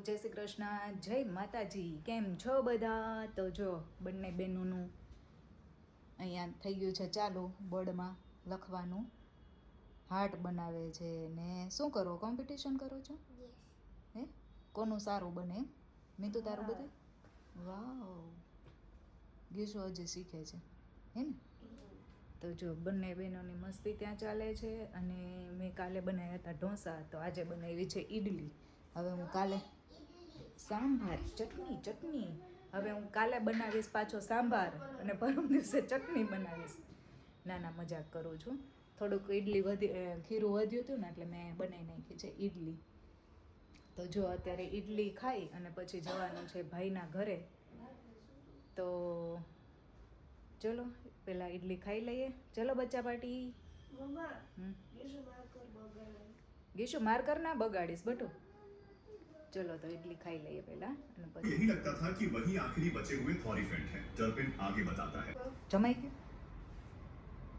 જય શ્રી કૃષ્ણ, જય માતાજી. કેમ છો બધા? તો જો બંને બહેનોનું અહીંયા થઈ ગયું છે ચાલુ બોર્ડમાં લખવાનું. હાર્ટ બનાવે છે ને શું કરો? કોમ્પિટિશન કરો છો? હે કોનું સારું બને એમ? મીતુ તારું બધું? વાવ, ગીશો હજી શીખે છે હે ને? તો જો બંને બહેનોની મસ્તી ત્યાં ચાલે છે. અને મેં કાલે બનાવ્યા હતા ઢોસા, તો આજે બનાવી છે ઈડલી. હવે હું કાલે સાંભાર ચટણી હવે હું કાલે બનાવીશ પાછો સાંભાર અને પરમ દિવસે ચટણી બનાવીશ. ના મજાક કરું છું. થોડુંક ઈડલી ખીરું વધ્યું હતું ને એટલે મેં બનાવી નાખી છે ઈડલી. તો જો અત્યારે ઈડલી ખાઈ અને પછી જવાનું છે ભાઈના ઘરે. તો ચલો પેલા ઈડલી ખાઈ લઈએ. ચલો બચ્ચા પાર્ટી. ગીશુ માર્કર ના બગાડીશ બટુ. चलो तो इडली खाई लिए पहला અને પછી यही लगता था कि वही आखिरी बचे हुए थॉरीफेंट है। टर्पिन आगे बताता है। જમાઈ ગયું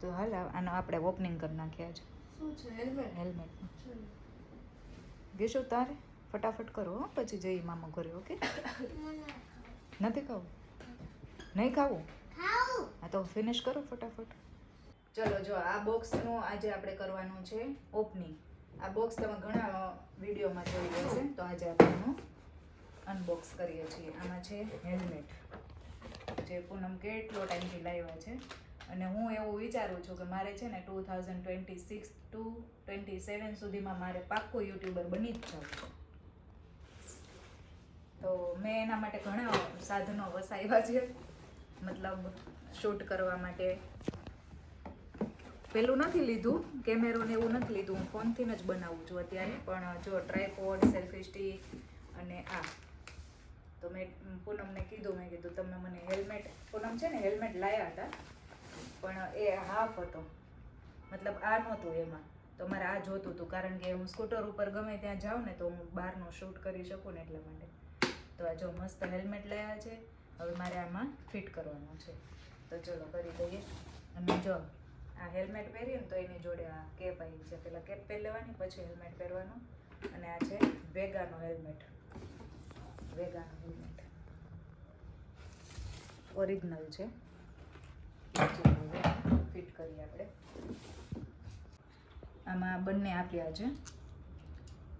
તો હાલ આનો આપણે ઓપનિંગ કરી નાખ્યા છે. શું છે? હેલ્મેટ ગેશો તારે ફટાફટ કરો પછી જઈ મામા ઘરે. ઓકે? નથી ખાવું? નહીં ખાવું? હા તો ફિનિશ કરો ફટાફટ. ચલો જો આ બોક્સનું આજે આપણે કરવાનું છે ઓપનિંગ. આ બોક્સ તમે ઘણા વિડીયોમાં જોઈ હશે, તો આજે આપણે એનું અનબોક્સ કરીએ છીએ. આમાં છે હેલ્મેટ, જે પૂનમ કેટલો ટાઈમથી લાવ્યા છે. અને હું એવું વિચારું છું કે મારે છે ને 2026 to 27 સુધીમાં મારે પાક્કો યુટ્યુબર બની જ જાઉં. તો મેં એના માટે ઘણા સાધનો વસાવ્યા છે, મતલબ શૂટ કરવા માટે. પેલું નથી લીધું, કેમેરો ને એવું નથી લીધું, હું ફોનથી જ બનાવું છું અત્યારે. પણ જો ટ્રાયપોડ, સેલ્ફી સ્ટિક અને આ તો મેં પૂનમને કીધું, મેં કીધું તમે મને હેલ્મેટ, પૂનમ છે ને હેલ્મેટ લાવ્યા હતા પણ એ હાફ હતો, મતલબ આ નહોતું એમાં. તો મારે આ જોતું હતું, કારણ કે હું સ્કૂટર ઉપર ગમે ત્યાં જાઉં ને તો હું બહારનું શૂટ કરી શકું ને એટલા માટે. તો આ જો મસ્ત હેલ્મેટ લાવ્યા છે. હવે મારે આમાં ફિટ કરવાનું છે, તો ચલો કરી દઈએ. અને જો આ હેલ્મેટ પહેરીએ ને તો એની જોડે આ કેપ આવી છે. પહેલાં કેપ પહેરી લેવાની, પછી હેલ્મેટ પહેરવાનું. અને આ છે વેગાનો હેલ્મેટ, વેગાનો હેલ્મેટ ઓરિજિનલ છે. ફિટ કરીએ આપણે. આમાં બંને આપ્યા છે.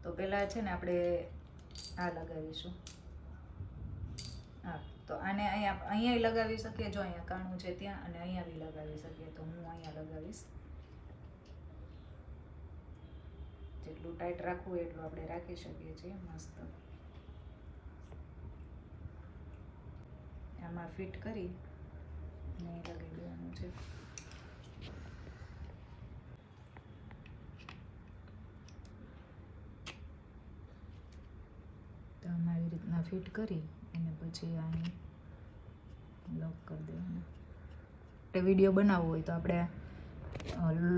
તો પહેલાં છે ને આપણે આ લગાવીશું. હા, તો આને અહીંયા લગાવી શકીએ. જો અહીંયા કાણું છે ત્યાં, અને અહીંયા બી લગાવી શકીએ. તો હું અહીંયા લગાવીશ. જેટલું ટાઈટ રાખવું એટલું આપણે રાખી શકીએ છીએ. મસ્ત આમાં ફિટ કરી ને લગાવી દેવાનું છે. તો આમાં આવી રીતના ફિટ કરી અને પછી અહીં લોક કરી દેવાનું. વિડીયો બનાવવો હોય તો આપણે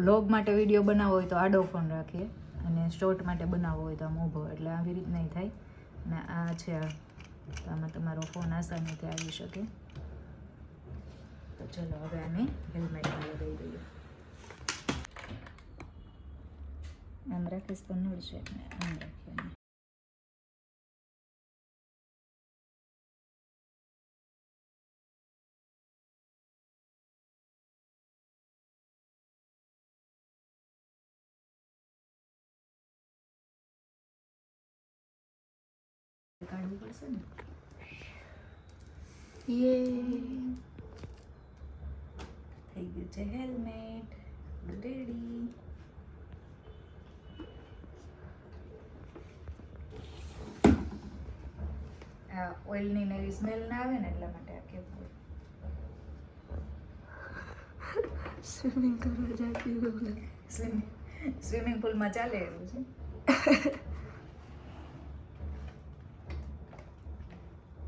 લોગ માટે વિડીયો બનાવવો હોય તો આડો ફોન રાખીએ, અને શોર્ટ માટે બનાવવો હોય તો આમ ઊભો, એટલે આવી રીતના થાય. અને આ છે આ, તો આમાં તમારો ફોન આસાનીથી આવી શકે. તો ચલો હવે આને હેલ્મેટમાં લગાવી દઈએ. આમ રાખીશ તો નડશે, ને આમ રાખીએ. કાઢવું પડશે ને. થઈ ગયું છે હેલ્મેટ રેડી. આ ઓઇલની નવી સ્મેલ ના આવે ને એટલા માટે આ કેપ હોય. સ્વિમિંગ કરવા જતી હોય. સ્વિમિંગ પુલમાં ચાલે એવું છે.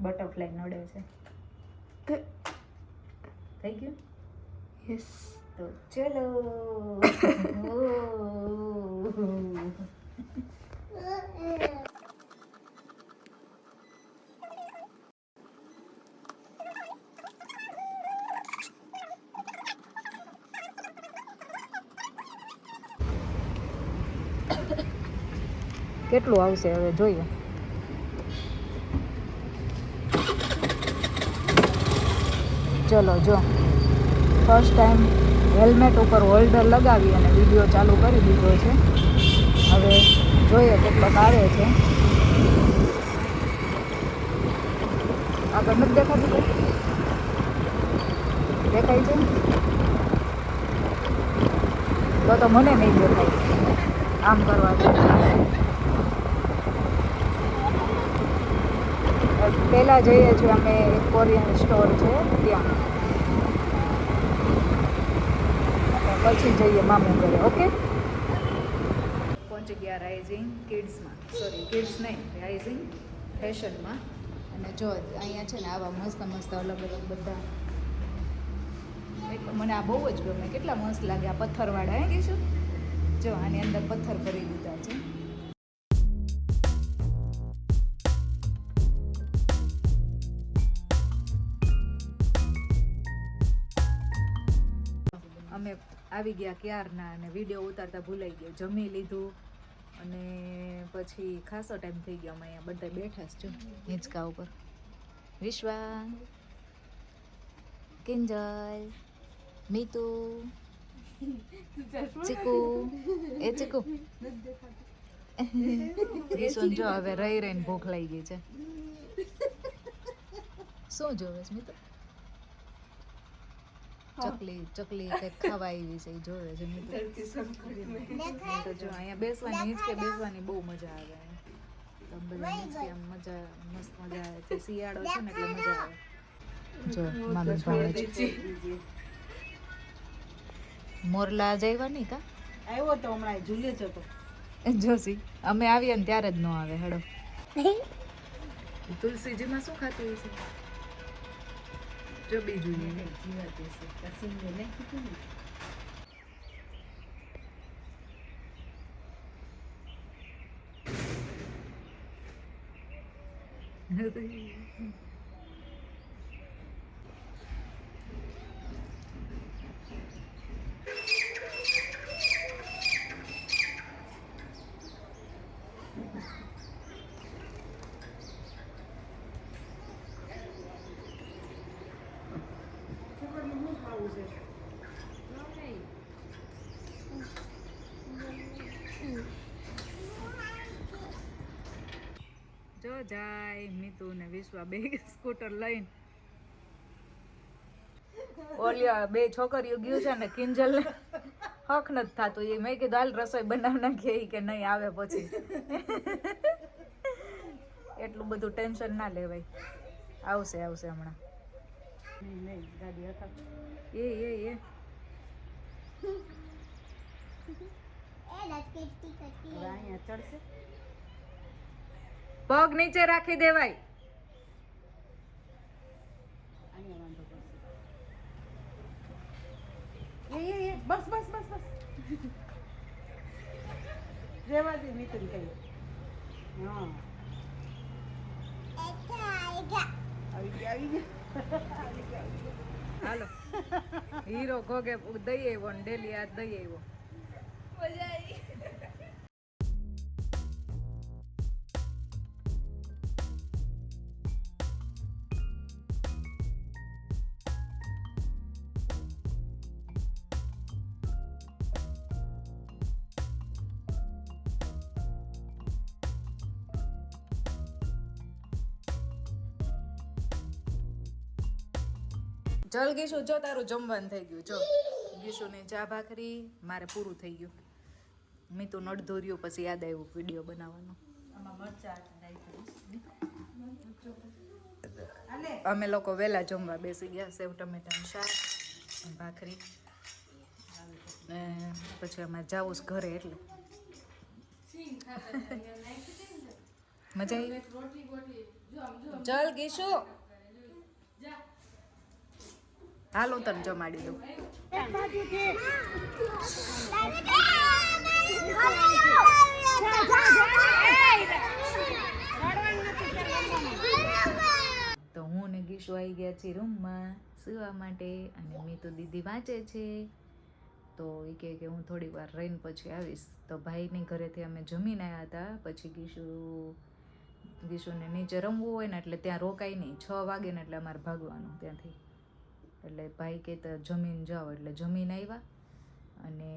બટરફ્લાય નડે છે. થઈ ગયું? યસ. તો ચલો. કેટલું આવશે હવે જોઈએ. ચલો જો ફર્સ્ટ ટાઈમ હેલ્મેટ ઉપર હોલ્ડર લગાવી અને વિડીયો ચાલુ કરી દીધો છે. હવે જોઈએ કેટલોક આવે છે. આગળ નથી દેખાતું કંઈ? દેખાય છે તો મને નહીં દેખાય. આમ કરવાથી પહેલાં જઈએ છીએ અમે એક કોરિયન સ્ટોર છે ત્યાં, પછી જઈએ મામું ઘરે. ઓકે, પહોંચી ગયા રાઇઝિંગ કિડ્સમાં, સોરી કિડ્સ નહીં, રાઇઝિંગ ફેશનમાં. અને જો અહીંયા છે ને આવા મસ્ત મસ્ત અલગ અલગ બધા, એટલે મને આ બહુ જ ગમે. કેટલા મસ્ત લાગે આ પથ્થરવાળા. હે કીશું જો આની અંદર પથ્થર ભરી દીધા છે. અમે આવી ગયા ક્યારના અને વિડીયો ઉતારતા ભૂલાઈ ગયો. જમી લીધું અને પછી ખાસો ટાઈમ થઈ ગયો. અમે અહીંયા બધા બેઠા જ છું હિંચકા ઉપર. વિશ્વા, કિંજલ, મીતુ, ચીકુ. એ ચીકુ ઈસુન જો હવે રહી રહીને ભૂખ લાગી ગઈ છે. શું જોવે છે મીતુ? ચકલી કંઈક ખાવા આવી છે એ જોવે છે મીતુ. તો જો અહીંયા બેસવાની, હિંચકે બેસવાની બહુ મજા આવે. તો બધા હિંચકે આમ મજા, મસ્ત મજા આવે છે. શિયાળો છે ને એટલે મજા આવે. જો મામી ભાવે છે. મોરલા જઈવા નહીં કા? આવ્યો તો હમણાં ઝૂલે જ હતો. જોશી અમે આવીએ ને ત્યારે જ ન આવે. હેડો તુલસીજીમાં શું ખાતું હોય છે? જો બીજું જો જાય મીતુ ને વિશ્વા બે સ્કૂટર લઈને. ઓલિયા બે છોકરીઓ ગયું છે ને કિંજલ ને હક નથી થતું. એ મેં કીધું હાલ રસોઈ બનાવ નાખીએ કે નહીં આવે પછી. એટલું બધું ટેન્શન ના લેવાય. આવશે હમણાં. એ અહીંયા ચડશે. પગ નીચે રાખી દેવાય. અહીંયા વાંધો પડશે. એ બસ રેવા દે મિતુલ કઈ. હા આવી ગયા. હાલો હીરો ઘોગે દઈ આવ્યો ને ડેલી આ દઈ આવ્યો. મજા આવી. ચલ ગીશુ, જો તારું જમવાનું થઈ ગયું. જો ગીશુની ચા ભાખરી મારે પૂરું થઈ ગયું. મીતુ અડધું રહ્યું પછી યાદ આવ્યું વિડીયો બનાવવાનું. અમે લોકો વહેલા જમવા બેસી ગયા. સેવ ટમેટાનું શાક, ભાખરી, ને પછી અમારે જાવું છે ઘરે એટલે મજા આવી. ચલ ગીશુ હાલ હું તને જમાડી દઉં. તો હું ને ગીશુ આવી ગયા છીએ રૂમમાં સુવા માટે અને મીતુ દીદી વાંચે છે. તો એ કહે કે હું થોડી વાર રહીને પછી આવીશ. તો ભાઈની ઘરેથી અમે જમીને આવ્યા હતા. પછી ગીશુને નીચે રમવું હોય ને એટલે ત્યાં રોકાય નહીં. 6 વાગે ને એટલે અમારે ભાગવાનું ત્યાંથી. એટલે ભાઈ કહેતા જમીન જાઓ, એટલે જમીન આવ્યા અને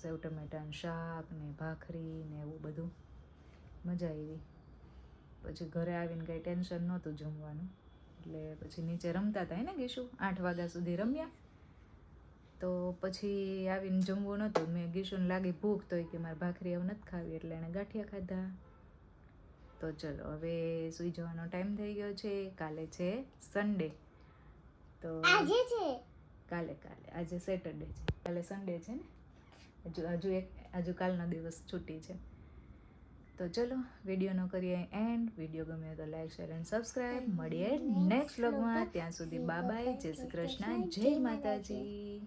સેવ ટમેટાનું શાક ને ભાખરી ને એવું બધું, મજા આવી. પછી ઘરે આવીને કંઈ ટેન્શન નહોતું જમવાનું, એટલે પછી નીચે રમતા હતા ને ગીશુ, 8 વાગ્યા સુધી રમ્યા. તો પછી આવીને જમવું નહોતું, મેં ગીશુને લાગી ભૂખ, તો કે મારે ભાખરી હવે નથી ખાવી, એટલે એણે ગાંઠિયા ખાધા. તો ચલો હવે સૂઈ જવાનો ટાઈમ થઈ ગયો છે. કાલે છે સન્ડે, તો કાલે આજે સેટરડે છે, કાલે સન્ડે છે ને, હજુ કાલનો દિવસ છૂટી છે. તો ચલો વિડીયોનો કરીએ એન્ડ. વિડીયો ગમે તો લાઈક શેર એન્ડ સબસ્ક્રાઈબ. મળીએ નેક્સ્ટ વ્લોગમાં. ત્યાં સુધી બાય બાય, જય શ્રી કૃષ્ણ, જય માતાજી.